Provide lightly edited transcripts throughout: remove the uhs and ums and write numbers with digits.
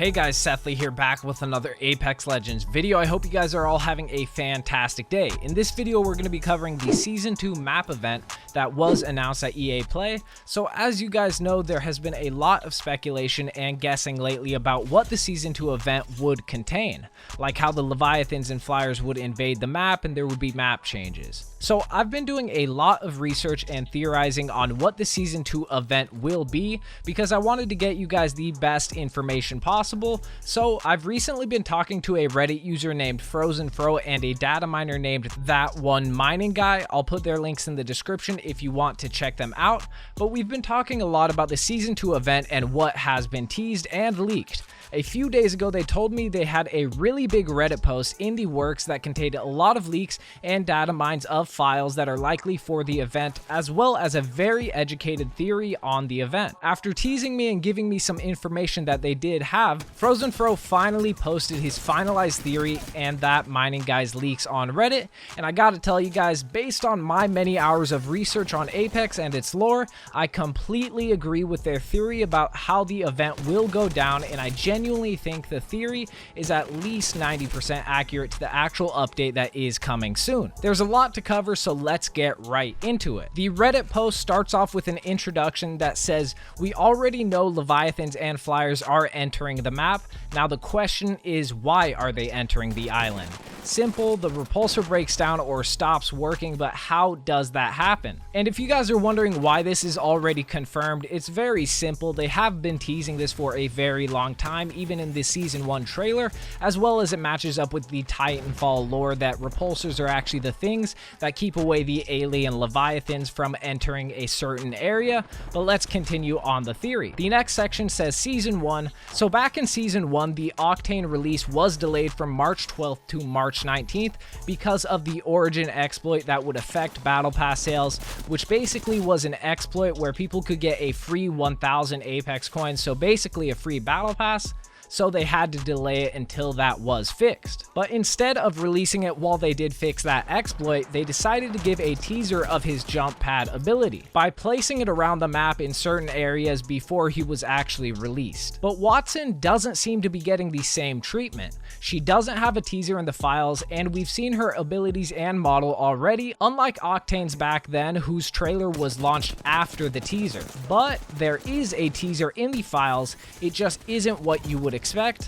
Hey guys, Sethley here, back with another Apex Legends video. I hope you guys are all having a fantastic day. In this video, we're going to be covering the Season 2 map event that was announced at EA Play. So as you guys know, there has been a lot of speculation and guessing lately about what the Season 2 event would contain, like how the Leviathans and Flyers would invade the map and there would be map changes. So I've been doing a lot of research and theorizing on what the Season 2 event will be because I wanted to get you guys the best information possible. So I've recently been talking to a Reddit user named Frozen Fro and a data miner named That One Mining Guy. I'll put their links in the description if you want to check them out. But we've been talking a lot about the Season 2 event and what has been teased and leaked. A few days ago, they told me they had a really big Reddit post in the works that contained a lot of leaks and data mines of files that are likely for the event, as well as a very educated theory on the event. After teasing me and giving me some information that they did have, Frozen Fro finally posted his finalized theory and That Mining Guy's leaks on Reddit, and I gotta tell you guys, based on my many hours of research on Apex and its lore, I completely agree with their theory about how the event will go down, and I genuinely think the theory is at least 90% accurate to the actual update that is coming soon. There's a lot to cover, so let's get right into it. The Reddit post starts off with an introduction that says, "We already know Leviathans and Flyers are entering the map. Now the question is, why are they entering the island? Simple, the repulsor breaks down or stops working, but how does that happen?" And if you guys are wondering why this is already confirmed, it's very simple. They have been teasing this for a very long time, even in the Season 1 trailer, as well as it matches up with the Titanfall lore that repulsors are actually the things that keep away the alien Leviathans from entering a certain area. But let's continue on the theory. The next section says Season 1. So back in Season 1, the Octane release was delayed from March 12th to March 19th because of the Origin exploit that would affect Battle Pass sales, which basically was an exploit where people could get a free 1,000 Apex coins, so basically a free Battle Pass. So they had to delay it until that was fixed. But instead of releasing it while they did fix that exploit, they decided to give a teaser of his jump pad ability by placing it around the map in certain areas before he was actually released. But Wattson doesn't seem to be getting the same treatment. She doesn't have a teaser in the files, and we've seen her abilities and model already, unlike Octane's back then, whose trailer was launched after the teaser. But there is a teaser in the files, it just isn't what you would expect.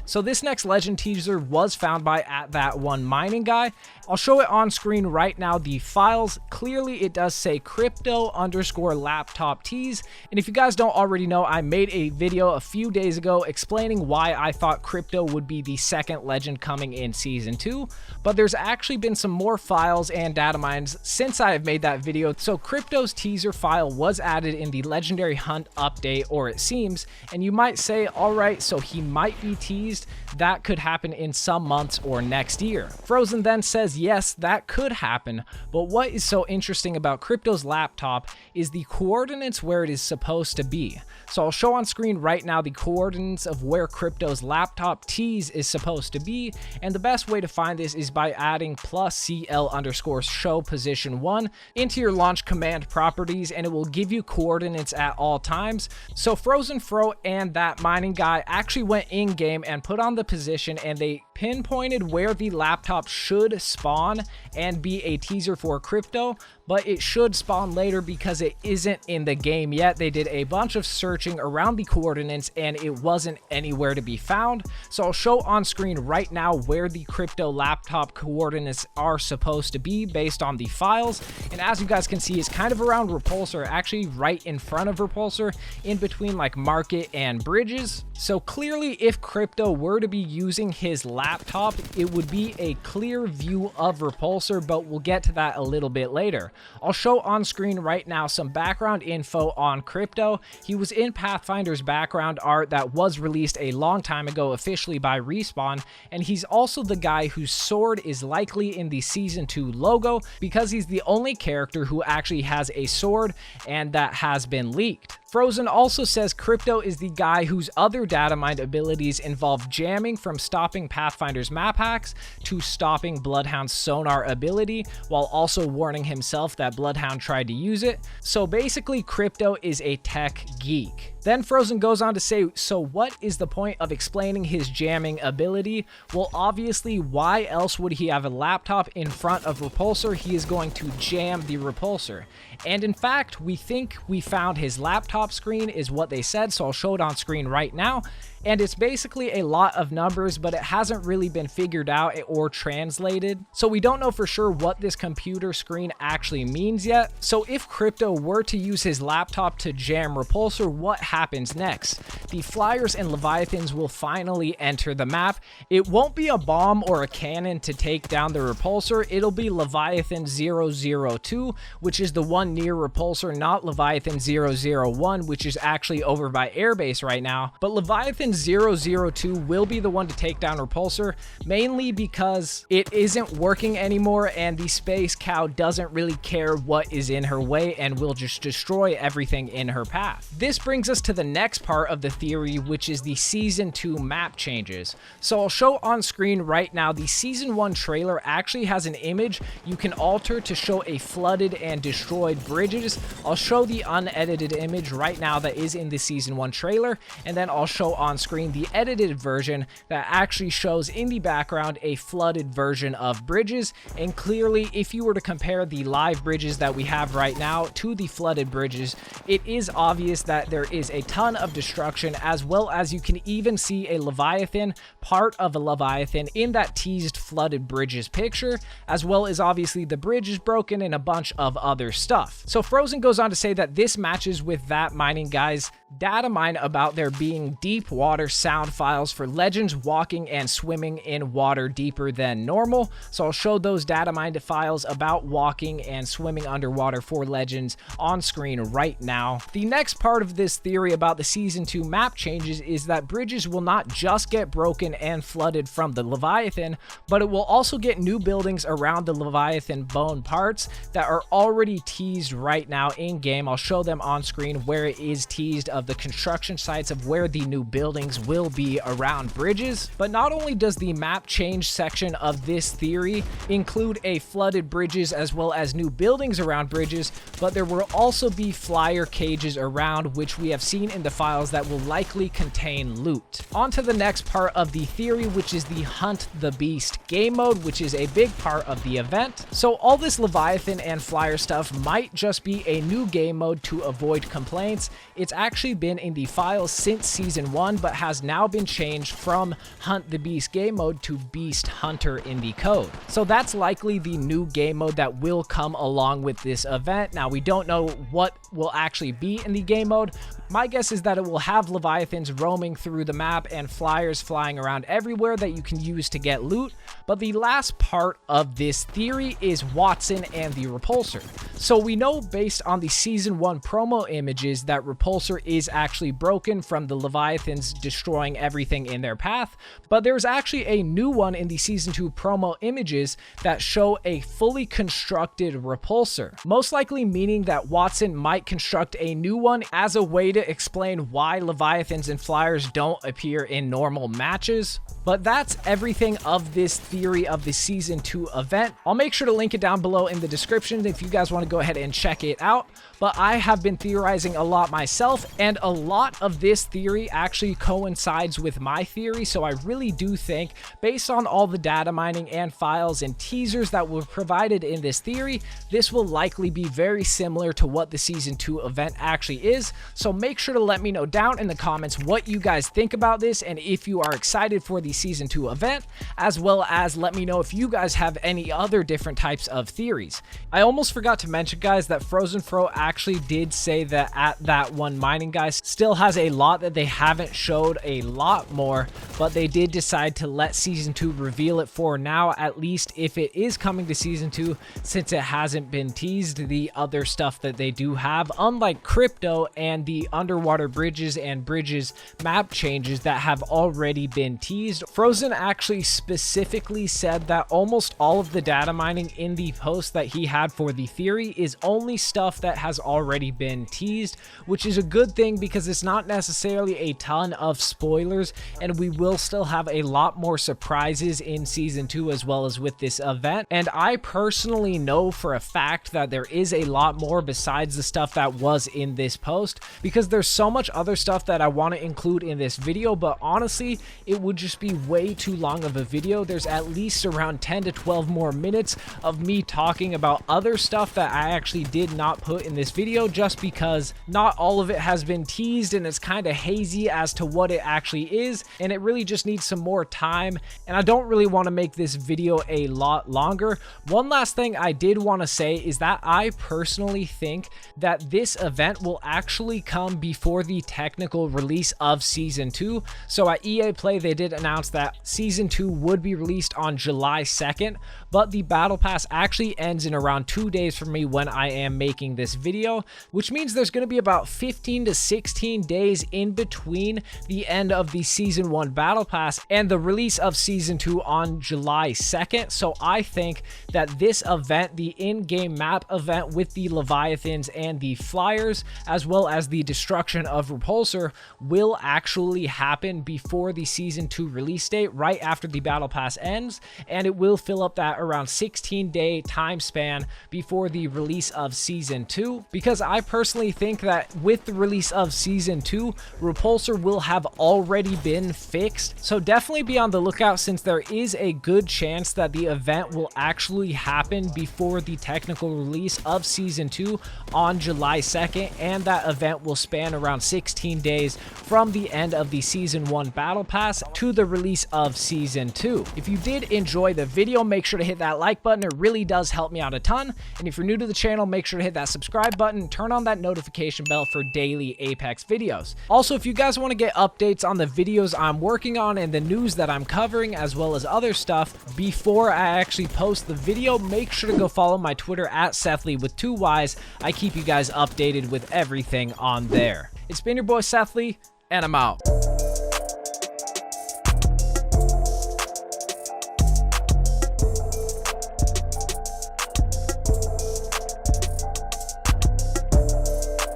So this next legend teaser was found by That One Mining Guy. I'll show it on screen right now. The files, clearly it does say crypto_laptop tease. And if you guys don't already know, I made a video a few days ago explaining why I thought crypto would be the second legend coming in Season 2. But there's actually been some more files and data mines since I have made that video. So crypto's teaser file was added in the Legendary Hunt update, or it seems, and you might say, alright, so he might be teased. That could happen in some months or next year. Frozen then says, yes, that could happen, but what is so interesting about crypto's laptop is the coordinates where it is supposed to be. So I'll show on screen right now the coordinates of where crypto's laptop tease is supposed to be, and the best way to find this is by adding +CL_show position 1 into your launch command properties, and it will give you coordinates at all times. So Frozen Fro and That Mining Guy actually went in-game and put on the position, and they pinpointed where the laptop should spawn and be a teaser for crypto, but it should spawn later because it isn't in the game yet. They did a bunch of searching around the coordinates and it wasn't anywhere to be found. So I'll show on screen right now where the crypto laptop coordinates are supposed to be based on the files. And as you guys can see, it's kind of around Repulsor, actually right in front of Repulsor, in between like Market and Bridges. So clearly, if crypto were to be using his laptop, it would be a clear view of Repulsor, but we'll get to that a little bit later. I'll show on screen right now some background info on crypto. He was in Pathfinder's background art that was released a long time ago officially by Respawn, and he's also the guy whose sword is likely in the Season 2 logo because he's the only character who actually has a sword, and that has been leaked. Frozen also says crypto is the guy whose other data mine abilities involve jamming from stopping Pathfinder's map hacks to stopping Bloodhound's sonar ability, while also warning himself that Bloodhound tried to use it. So basically, crypto is a tech geek. Then Frozen goes on to say, so what is the point of explaining his jamming ability? Well, obviously, why else would he have a laptop in front of Repulsor? He is going to jam the Repulsor. And in fact, we think we found his laptop screen is what they said, so I'll show it on screen right now. And it's basically a lot of numbers, but it hasn't really been figured out or translated. So we don't know for sure what this computer screen actually means yet. So if Crypto were to use his laptop to jam Repulsor, what happens next? The Flyers and Leviathans will finally enter the map. It won't be a bomb or a cannon to take down the Repulsor. It'll be Leviathan 002, which is the one near Repulsor, not Leviathan 001, which is actually over by Airbase right now. But Leviathan 002 will be the one to take down Repulsor, mainly because it isn't working anymore and the Space Cow doesn't really care what is in her way and will just destroy everything in her path. This brings us to the next part of the theory, which is the Season 2 map changes. So I'll show on screen right now, the Season 1 trailer actually has an image you can alter to show a flooded and destroyed bridges. I'll show the unedited image right now that is in the Season 1 trailer, and then I'll show on screen the edited version that actually shows in the background a flooded version of bridges. And clearly, if you were to compare the live bridges that we have right now to the flooded bridges, it is obvious that there is a ton of destruction, as well as you can even see a Leviathan, part of a Leviathan in that teased flooded bridges picture, as well as obviously the bridge is broken and a bunch of other stuff. So Frozen goes on to say that this matches with that mining guy's data mine about there being deep water sound files for legends walking and swimming in water deeper than normal. So I'll show those data mined files about walking and swimming underwater for legends on screen right now. The next part of this theory about the Season 2 map changes is that bridges will not just get broken and flooded from the Leviathan, but it will also get new buildings around the Leviathan bone parts that are already teased right now in game. I'll show them on screen where it is teased of the construction sites of where the new buildings will be around bridges. But not only does the map change section of this theory include a flooded bridges as well as new buildings around bridges, but there will also be flyer cages around, which we have seen in the files that will likely contain loot. On to the next part of the theory, which is the Hunt the Beast game mode, which is a big part of the event. So all this Leviathan and flyer stuff might just be a new game mode to avoid complaints. It's actually been in the files since Season 1, but has now been changed from Hunt the Beast game mode to Beast Hunter in the code. So that's likely the new game mode that will come along with this event. Now, we don't know what will actually be in the game mode. My guess is that it will have Leviathans roaming through the map and flyers flying around everywhere that you can use to get loot. But the last part of this theory is Watson and the Repulsor. So we know based on the Season 1 promo images that Repulsor is actually broken from the Leviathans destroying everything in their path, but there's actually a new one in the Season 2 promo images that show a fully constructed Repulsor, most likely meaning that Watson might construct a new one as a way to explain why Leviathans and flyers don't appear in normal matches. But that's everything of this theory of the Season 2 event. I'll make sure to link it down below in the description if you guys want to go ahead and check it out. But I have been theorizing a lot myself, and a lot of this theory actually coincides with my theory. So I really do think, based on all the data mining and files and teasers that were provided in this theory, this will likely be very similar to what the Season 2 event actually is. So make sure to let me know down in the comments what you guys think about this, and if you are excited for the Season 2 event, as well as let me know if you guys have any other different types of theories. I almost forgot to mention, guys, that Frozen Fro actually did say that at that one mining guy still has a lot that they haven't showed a lot more, but they did decide to let Season 2 reveal it for now, at least if it is coming to Season 2, since it hasn't been teased the other stuff that they do have, unlike Crypto and the underwater bridges and bridges map changes that have already been teased. Frozen actually specifically said that almost all of the data mining in the post that he had for the theory is only stuff that has has already been teased, which is a good thing because it's not necessarily a ton of spoilers, and we will still have a lot more surprises in season 2 as well as with this event. And I personally know for a fact that there is a lot more besides the stuff that was in this post, because there's so much other stuff that I want to include in this video, but honestly it would just be way too long of a video. There's at least around 10 to 12 more minutes of me talking about other stuff that I actually did not put in this video, just because not all of it has been teased and it's kind of hazy as to what it actually is, and it really just needs some more time, and I don't really want to make this video a lot longer. One last thing I did want to say is that I personally think that this event will actually come before the technical release of season 2. So at EA Play they did announce that season 2 would be released on July 2nd, but the battle pass actually ends in around 2 days for me when I am making this video, which means there's going to be about 15 to 16 days in between the end of the season 1 battle pass and the release of season 2 on July 2nd. So I think that this event, the in-game map event with the Leviathans and the Flyers, as well as the destruction of Repulsor, will actually happen before the season 2 release date, right after the battle pass ends, and it will fill up that around 16-day time span before the release of season 2, because I personally think that with the release of season 2, Repulsor will have already been fixed. So definitely be on the lookout, since there is a good chance that the event will actually happen before the technical release of season 2 on July 2nd, and that event will span around 16 days from the end of the season 1 battle pass to the release of season 2. If you did enjoy the video, make sure to hit that like button. It really does help me out a ton. And if you're new to the channel, make sure to hit that subscribe button, turn on that notification bell for daily Apex videos. Also, if you guys want to get updates on the videos I'm working on and the news that I'm covering, as well as other stuff before I actually post the video, make sure to go follow my Twitter at Sethley with 2 Ys. I keep you guys updated with everything on there. It's been your boy Sethley, and I'm out.